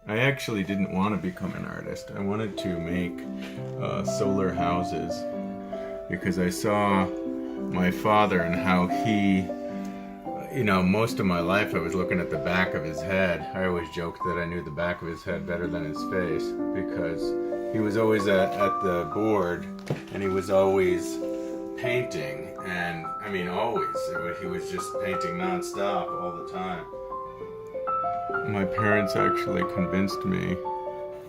I actually didn't want to become an artist. I wanted to make solar houses because I saw my father and how he, most of my life I was looking at the back of his head. I always joked that I knew the back of his head better than his face because he was always at the board and he was always painting. And I mean, always. He was just painting nonstop all the time. My parents actually convinced me.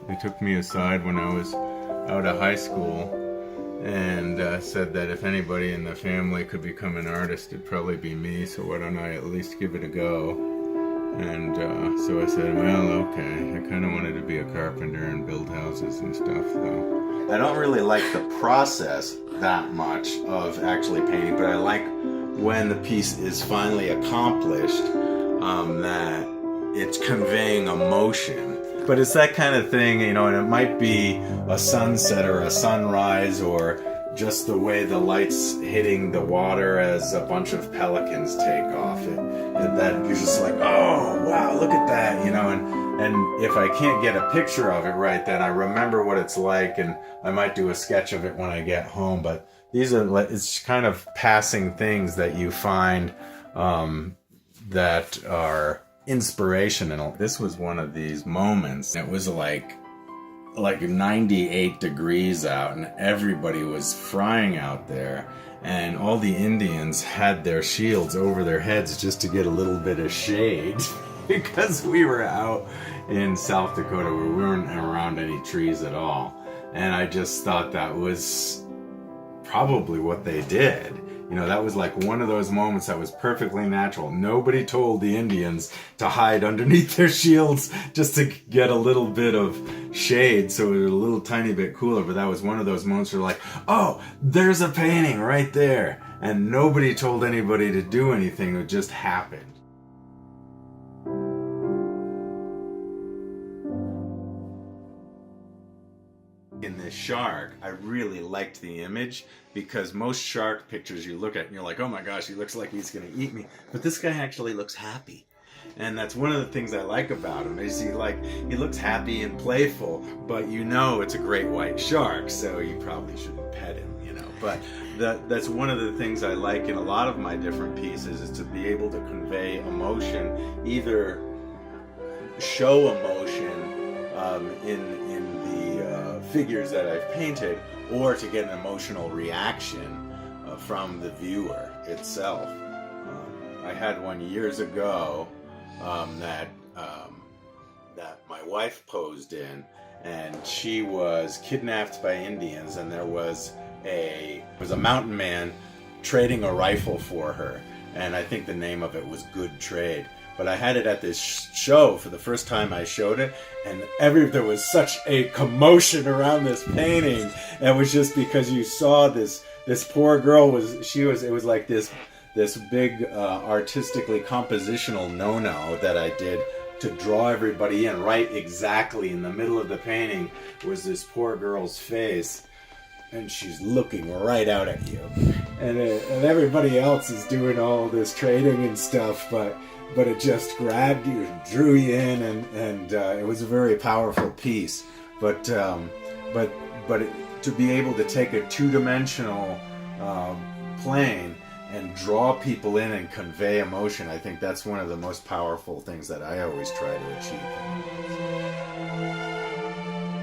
They took me aside when I was out of high school and said that if anybody in the family could become an artist, it'd probably be me, so why don't I at least give it a go? And so I said, well, okay. I kind of wanted to be a carpenter and build houses and stuff, though. I don't really like the process that much of actually painting, but I like when the piece is finally accomplished, that it's conveying emotion. But it's that kind of thing, and it might be a sunset or a sunrise or just the way the light's hitting the water as a bunch of pelicans take off. That you're just like, oh, wow, look at that, and if I can't get a picture of it right, then I remember what it's like, and I might do a sketch of it when I get home. But it's kind of passing things that you find that are inspirational. This was one of these moments. It was like 98 degrees out and everybody was frying out there, and all the Indians had their shields over their heads just to get a little bit of shade because we were out in South Dakota where we weren't around any trees at all. And I just thought that was probably what they did. That was like one of those moments that was perfectly natural. Nobody told the Indians to hide underneath their shields just to get a little bit of shade so it was a little tiny bit cooler. But that was one of those moments where like, oh, there's a painting right there. And nobody told anybody to do anything. It just happened. In this shark, I really liked the image because most shark pictures you look at and you're like, oh my gosh, he looks like he's gonna eat me. But this guy actually looks happy. And that's one of the things I like about him is he looks happy and playful, but it's a great white shark, so you probably shouldn't pet him, But that's one of the things I like in a lot of my different pieces is to be able to convey emotion, either show emotion in the figures that I've painted, or to get an emotional reaction from the viewer itself. I had one years ago that my wife posed in, and she was kidnapped by Indians, and there was a mountain man trading a rifle for her, and I think the name of it was Good Trade. But I had it at this show for the first time I showed it, and there was such a commotion around this painting. And it was just because you saw this poor girl it was like this big artistically compositional no-no that I did to draw everybody in. Right exactly in the middle of the painting was this poor girl's face, and she's looking right out at you. And everybody else is doing all this trading and stuff, but it just grabbed you, drew you in, and it was a very powerful piece. But to be able to take a two-dimensional plane and draw people in and convey emotion, I think that's one of the most powerful things that I always try to achieve.